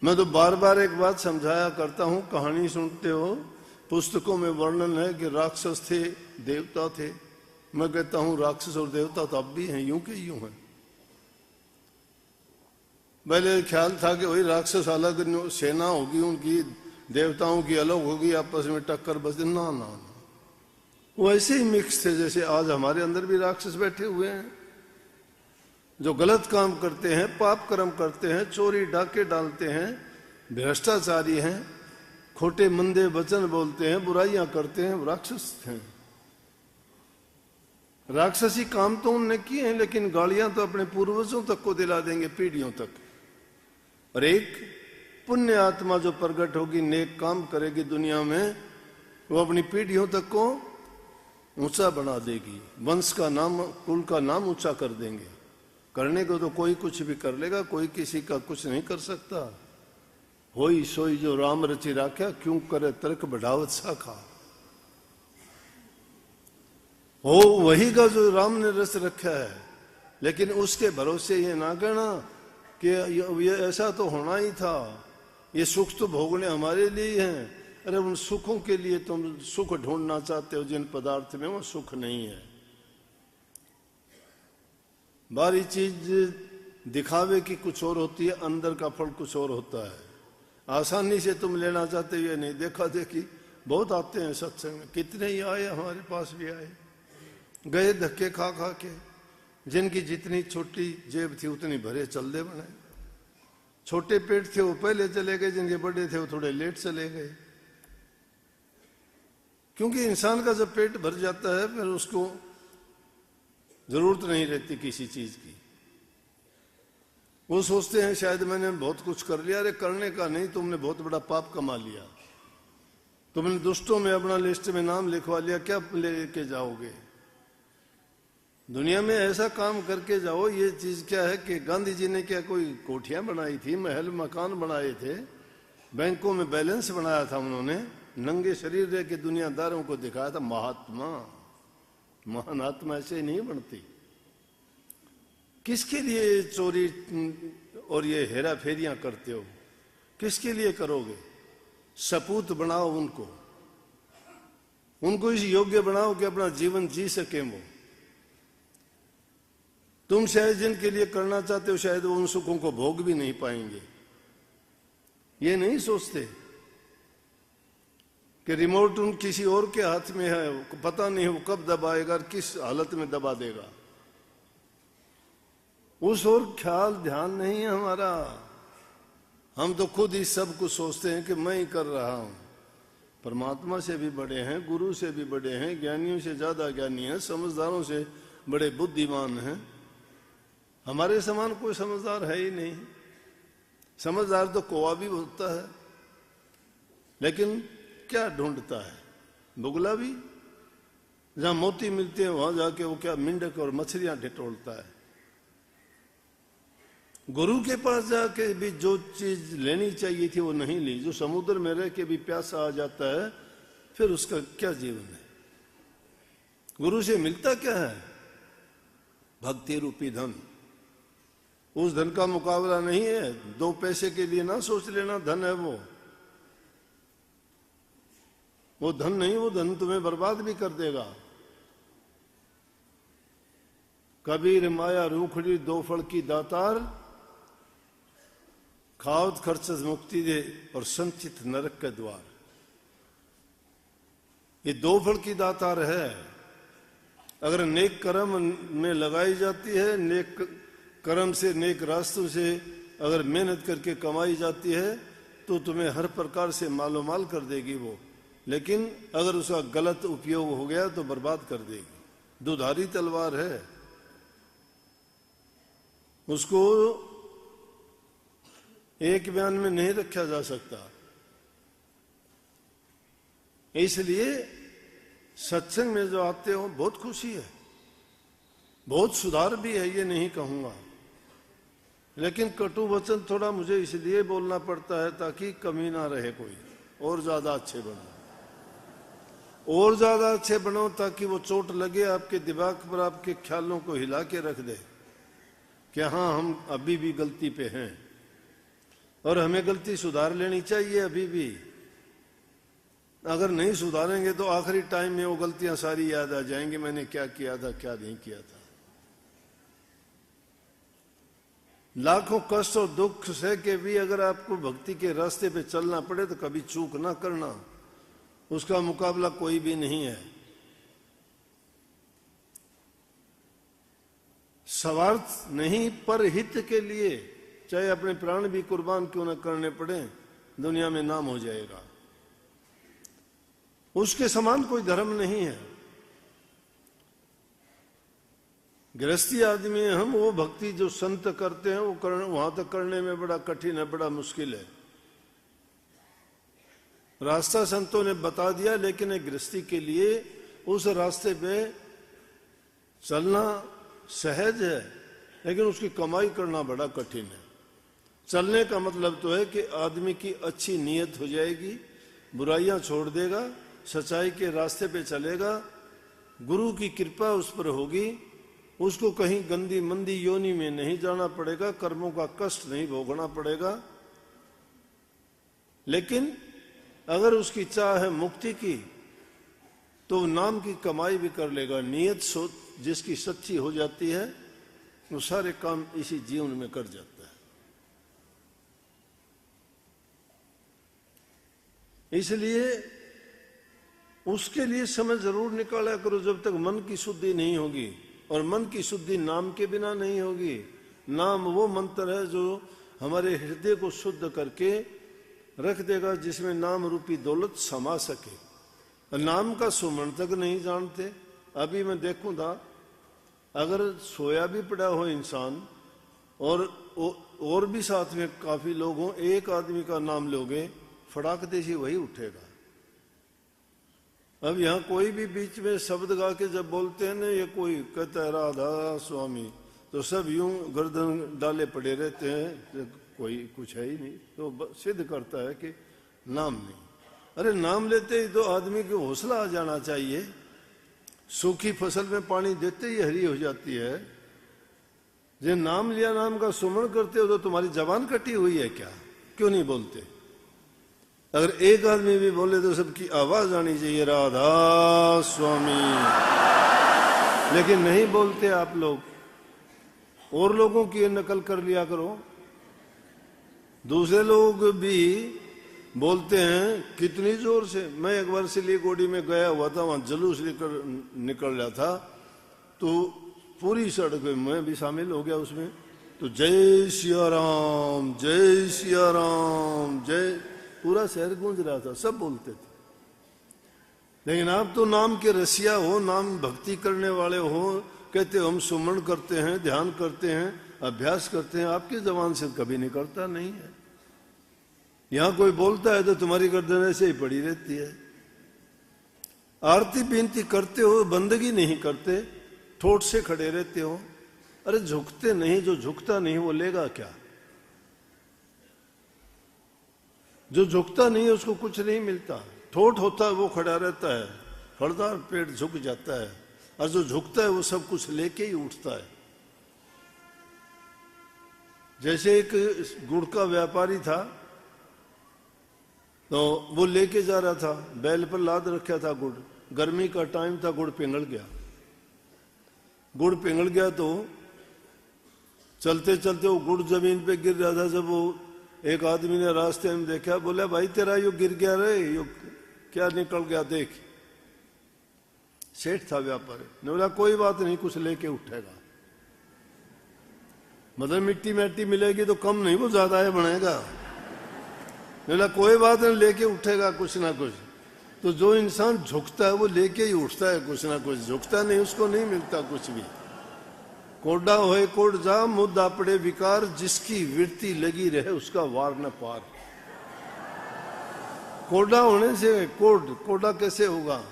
मैं तो बार बार एक बात समझाया करता हूं, कहानी सुनते हो, पुस्तकों में वर्णन है कि राक्षस थे, देवता थे। मैं कहता हूं राक्षस और देवता तो अब भी हैं, यूं के यूं हैं। पहले ख्याल था कि वही राक्षस अलग सेना होगी उनकी, देवताओं की अलग होगी, आपस में टक्कर बस। ना ना, वो ऐसे ही मिक्स थे जैसे आज हमारे अंदर भी राक्षस बैठे हुए हैं जो गलत काम करते हैं, पाप कर्म करते हैं, चोरी डाके डालते हैं, भ्रष्टाचारी हैं, खोटे मंदे वचन बोलते हैं, बुराइयां करते हैं, राक्षस हैं। राक्षसी काम तो उनने किए हैं, लेकिन गालियां तो अपने पूर्वजों तक को दिला देंगे, पीढ़ियों तक। और एक पुण्य आत्मा जो प्रकट होगी, नेक काम करेगी दुनिया में, वो अपनी पीढ़ियों तक को ऊंचा बना देगी, वंश का नाम, कुल का नाम ऊंचा कर देंगे। करने को तो कोई कुछ भी कर लेगा, कोई किसी का कुछ नहीं कर सकता। होई सोई जो राम रचि राख्या, क्यों करे तर्क बढ़ावत शाखा। हो वही का जो राम ने रच रखा है, लेकिन उसके भरोसे ये ना कहना कि ये ऐसा तो होना ही था, ये सुख तो भोगने हमारे लिए हैं। अरे उन सुखों के लिए तुम सुख ढूंढना चाहते हो जिन पदार्थ में वो सुख नहीं है। बाहरी चीज दिखावे की कुछ और होती है, अंदर का फल कुछ और होता है। आसानी से तुम लेना चाहते हो, ये नहीं। देखा देखी बहुत आते हैं सत्संग में, कितने ही आए, हमारे पास भी आए, गए धक्के खा खा के। जिनकी जितनी छोटी जेब थी उतनी भरे चलदे बने। छोटे पेट थे वो पहले चले गए, जिनके बड़े थे वो थोड़े लेट चले गए। क्योंकि इंसान का जब पेट भर जाता है फिर उसको जरूरत नहीं रहती किसी चीज की। वो सोचते हैं शायद मैंने बहुत कुछ कर लिया। अरे करने का नहीं, तुमने बहुत बड़ा पाप कमा लिया। तुमने दुष्टों में अपना लिस्ट में नाम लिखवा लिया, क्या लेके जाओगे? दुनिया में ऐसा काम करके जाओ। ये चीज क्या है कि गांधी जी ने क्या कोई कोठियां बनाई थी, महल मकान बनाए थे, बैंकों में बैलेंस बनाया था उन्होंने, नंगे शरीर रह के दुनियादारों को दिखाया था। महात्मा, महान आत्मा ऐसे नहीं बनती। किसके लिए चोरी और ये हेरा फेरियां करते हो? किसके लिए करोगे? सपूत बनाओ उनको, उनको इस योग्य बनाओ कि अपना जीवन जी सके वो। तुम शायद जिनके लिए करना चाहते हो शायद वो उन सुखों को भोग भी नहीं पाएंगे। ये नहीं सोचते कि रिमोट उन किसी और के हाथ में है, पता नहीं वो कब दबाएगा, किस हालत में दबा देगा। उस और ख्याल ध्यान नहीं है हमारा। हम तो खुद ही सब कुछ सोचते हैं कि मैं ही कर रहा हूं। परमात्मा से भी बड़े हैं, गुरु से भी बड़े हैं, ज्ञानियों से ज्यादा ज्ञानी हैं, समझदारों से बड़े बुद्धिमान हैं। हमारे समान कोई समझदार है ही नहीं। समझदार तो कौवा भी होता है, लेकिन क्या ढूंढता है? बुगला भी। जहां मोती मिलते हैं वहां जाके वो क्या मिंडक और मछलियां ढिटोलता है। गुरु के पास जाके भी जो चीज लेनी चाहिए थी वो नहीं ली। जो समुद्र में रह के भी प्यासा आ जाता है, फिर उसका क्या जीवन है? गुरु से मिलता क्या है? भक्ति रूपी धन। उस धन का मुकाबला नहीं है। 2 पैसे के लिए ना सोच लेना धन है वो धन नहीं। वो धन तुम्हें बर्बाद भी कर देगा। कबीर माया रूखड़ी 2 फल की दातार, खावत खर्च मुक्ति दे और संचित नरक के द्वार। ये 2 फल की दातार है। अगर नेक कर्म में लगाई जाती है, नेक कर्म से, नेक रास्तों से अगर मेहनत करके कमाई जाती है, तो तुम्हें हर प्रकार से मालो माल कर देगी वो। लेकिन अगर उसका गलत उपयोग हो गया तो बर्बाद कर देगी। दुधारी तलवार है, उसको एक बयान में नहीं रखा जा सकता। इसलिए सत्संग में जो आते हो बहुत खुशी है, बहुत सुधार भी है, ये नहीं कहूंगा। लेकिन कटु वचन थोड़ा मुझे इसलिए बोलना पड़ता है ताकि कमी ना रहे कोई। और ज्यादा अच्छे बनो, और ज्यादा अच्छे बनो, ताकि वो चोट लगे आपके दिमाग पर, आपके ख्यालों को हिला के रख दे कि हाँ हम अभी भी गलती पे हैं। और हमें गलती सुधार लेनी चाहिए अभी भी। अगर नहीं सुधारेंगे तो आखिरी टाइम में वो गलतियां सारी याद आ जाएंगी, मैंने क्या किया था क्या नहीं किया था। लाखों कष्ट और दुख सह के भी अगर आपको भक्ति के रास्ते पे चलना पड़े तो कभी चूक ना करना, उसका मुकाबला कोई भी नहीं है। स्वार्थ नहीं पर हित के लिए चाहे अपने प्राण भी कुर्बान क्यों न करने पड़े, दुनिया में नाम हो जाएगा। उसके समान कोई धर्म नहीं है। गृहस्थी आदमी है हम, वो भक्ति जो संत करते हैं वो वहां तक करने में बड़ा कठिन है, बड़ा मुश्किल है। रास्ता संतों ने बता दिया, लेकिन एक गृहस्थी के लिए उस रास्ते पे चलना सहज है, लेकिन उसकी कमाई करना बड़ा कठिन है। चलने का मतलब तो है कि आदमी की अच्छी नीयत हो जाएगी, बुराइयां छोड़ देगा, सच्चाई के रास्ते पे चलेगा, गुरु की कृपा उस पर होगी, उसको कहीं गंदी मंदी योनि में नहीं जाना पड़ेगा, कर्मों का कष्ट नहीं भोगना पड़ेगा। लेकिन अगर उसकी चाह है मुक्ति की तो नाम की कमाई भी कर लेगा। नियत सोच जिसकी सच्ची हो जाती है वो सारे काम इसी जीवन में कर जाता है। इसलिए उसके लिए समय जरूर निकाला करो जब तक मन की शुद्धि नहीं होगी, और मन की शुद्धि नाम के बिना नहीं होगी। नाम वो मंत्र है जो हमारे हृदय को शुद्ध करके रख देगा, जिसमें नाम रूपी दौलत समा सके। नाम का सुमरण तक नहीं जानते। अभी मैं देखूं था, अगर सोया भी पड़ा हो इंसान और भी साथ में काफी लोग हों, एक आदमी का नाम लोगे फड़ाक देशी वही उठेगा। अब यहाँ कोई भी बीच में शब्द गा के जब बोलते हैं ना, ये कोई कहता है राधा स्वामी, तो सब यूं गर्दन डाले पड़े रहते हैं, कोई कुछ है ही नहीं। तो सिद्ध करता है कि नाम नहीं। अरे नाम लेते ही तो आदमी को हौसला आ जाना चाहिए। सूखी फसल में पानी देते ही हरी हो जाती है। जो नाम लिया, नाम का सुमरण करते हो तो तुम्हारी जबान कटी हुई है क्या? क्यों नहीं बोलते? अगर एक आदमी भी बोले तो सबकी आवाज आनी चाहिए राधा स्वामी। लेकिन नहीं बोलते आप लोग, और लोगों की नकल कर लिया करो। दूसरे लोग भी बोलते हैं कितनी जोर से। मैं एक बार सिलीगुड़ी में गया हुआ था, वहां जुलूस निकल रहा था, तो पूरी सड़क में मैं भी शामिल हो गया उसमें। तो जय सिया राम, जय सिया राम, जय, पूरा शहर गूंज रहा था, सब बोलते थे। लेकिन आप तो नाम के रसिया हो, नाम भक्ति करने वाले हो, कहते हो हम सुमरण करते हैं, ध्यान करते हैं, अभ्यास करते हैं, आपकी जबान से कभी निकलता नहीं है। यहां कोई बोलता है तो तुम्हारी गर्दन ऐसे ही पड़ी रहती है। आरती विनती करते हो, बंदगी नहीं करते, ठोठ से खड़े रहते हो। अरे झुकते नहीं, जो झुकता नहीं वो लेगा क्या? जो झुकता नहीं है उसको कुछ नहीं मिलता। ठोठ होता है वो खड़ा रहता है, फलदार पेट झुक जाता है, और जो झुकता है वो सब कुछ लेके ही उठता है। जैसे एक गुड़ का व्यापारी था, तो वो लेके जा रहा था, बैल पर लाद रखा था गुड़, गर्मी का टाइम था, गुड़ पिघल गया। गुड़ पिघल गया तो चलते चलते वो गुड़ जमीन पे गिर रहा था। जब वो एक आदमी ने रास्ते में देखा, बोला भाई तेरा यो गिर गया रे, यो क्या निकल गया देख। सेठ था व्यापारी ने बोला कोई बात नहीं, कुछ लेके उठेगा। मतलब मिट्टी मैट्टी मिलेगी तो कम नहीं, वो ज्यादा है बनेगा। बोला कोई बात नहीं, लेके उठेगा कुछ ना कुछ। तो जो इंसान झुकता है वो लेके ही उठता है कुछ ना कुछ, झुकता नहीं उसको नहीं मिलता कुछ भी। कोडा होए कोड जा, मुद्दा पड़े विकार, जिसकी वृत्ति लगी रहे उसका वार न पार। कोडा होने से कोडा कैसे होगा?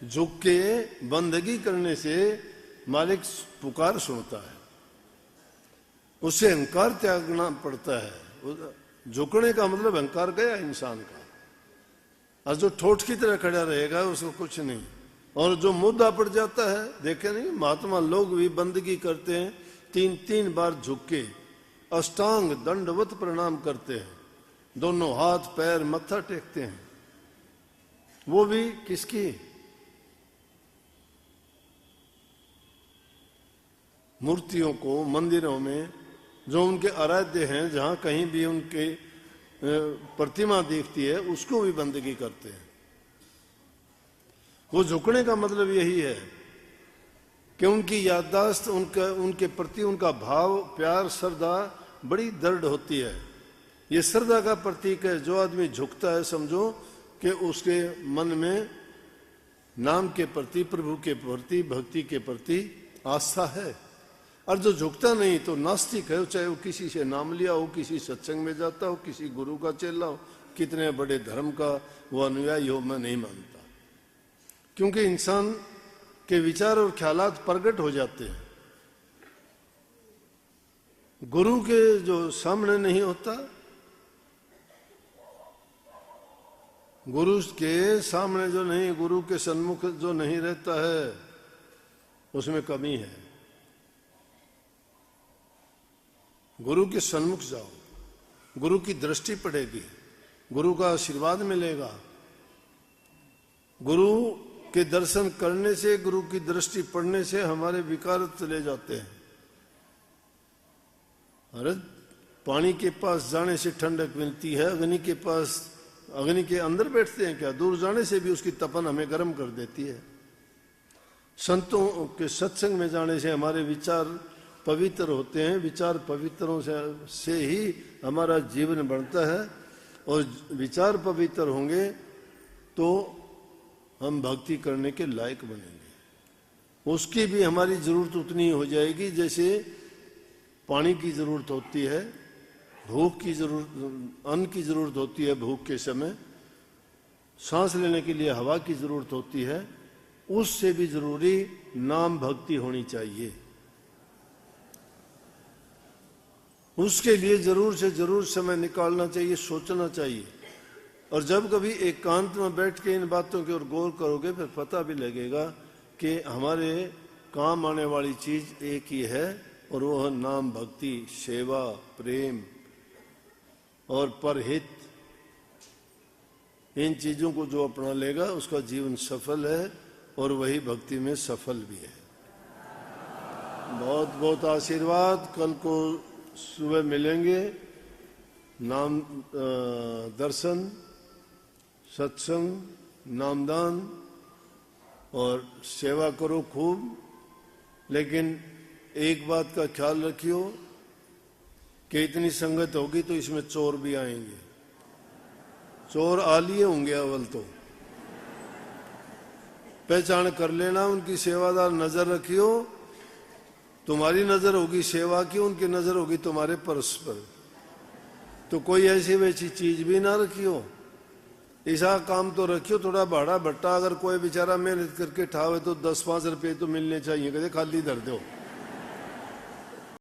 झुक के बंदगी करने से मालिक पुकार सुनता है, उससे अहंकार त्यागना पड़ता है। झुकने का मतलब अहंकार गया इंसान का, और जो ठोठ की तरह खड़ा रहेगा उसको कुछ नहीं। और जो मुद्दा पड़ जाता है, देखे नहीं महात्मा लोग भी बंदगी करते हैं, 3-3 बार झुक के अष्टांग दंडवत प्रणाम करते हैं, दोनों हाथ पैर मत्था टेकते हैं, वो भी किसकी? मूर्तियों को मंदिरों में जो उनके आराध्य हैं, जहां कहीं भी उनके प्रतिमा दिखती है उसको भी बंदगी करते हैं। वो झुकने का मतलब यही है कि उनकी याददाश्त, उनके प्रति उनका भाव, प्यार, श्रद्धा बड़ी दृढ़ होती है। ये श्रद्धा का प्रतीक है। जो आदमी झुकता है समझो कि उसके मन में नाम के प्रति, प्रभु के प्रति, भक्ति के प्रति आस्था है। और जो झुकता नहीं तो नास्तिक है, चाहे वो किसी से नाम लिया हो, किसी सत्संग में जाता हो, किसी गुरु का चेला हो, कितने बड़े धर्म का वो अनुयायी हो, मैं नहीं मानता। क्योंकि इंसान के विचार और ख्यालात प्रकट हो जाते हैं। गुरु के जो सामने नहीं होता, गुरु के सामने जो नहीं, गुरु के सन्मुख जो नहीं रहता है, उसमें कमी है। गुरु के सन्मुख जाओ, गुरु की दृष्टि पड़ेगी, गुरु का आशीर्वाद मिलेगा। गुरु के दर्शन करने से, गुरु की दृष्टि पड़ने से हमारे विकार चले जाते हैं। अरे पानी के पास जाने से ठंडक मिलती है, अग्नि के पास, अग्नि के अंदर बैठते हैं क्या? दूर जाने से भी उसकी तपन हमें गर्म कर देती है। संतों के सत्संग में जाने से हमारे विचार पवित्र होते हैं। विचार पवित्रों से ही हमारा जीवन बढ़ता है, और विचार पवित्र होंगे तो हम भक्ति करने के लायक बनेंगे। उसकी भी हमारी जरूरत उतनी हो जाएगी जैसे पानी की जरूरत होती है, भूख की जरूरत, अन्न की जरूरत होती है भूख के समय, सांस लेने के लिए हवा की जरूरत होती है। उससे भी जरूरी नाम भक्ति होनी चाहिए। उसके लिए जरूर से जरूर समय निकालना चाहिए, सोचना चाहिए। और जब कभी एकांत में बैठ के इन बातों की ओर गौर करोगे, फिर पता भी लगेगा कि हमारे काम आने वाली चीज एक ही है, और वो है नाम भक्ति, सेवा, प्रेम और परहित। इन चीजों को जो अपना लेगा उसका जीवन सफल है, और वही भक्ति में सफल भी है। बहुत बहुत आशीर्वाद। कल को सुबह मिलेंगे। नाम दर्शन, सत्संग, नामदान और सेवा करो खूब। लेकिन एक बात का ख्याल रखियो कि इतनी संगत होगी तो इसमें चोर भी आएंगे। चोर आ लिए होंगे अव्वल तो, पहचान कर लेना। उनकी सेवादार नजर रखियो। तुम्हारी नजर होगी सेवा की, उनकी नजर होगी तुम्हारे पर्स पर। तो कोई ऐसी वैसी चीज भी ना रखियो। ऐसा काम तो रखियो, थोड़ा भाड़ा भट्टा अगर कोई बेचारा मेहनत करके ठावे तो 10-5 रुपए तो मिलने चाहिए, कहते खाली धर दो।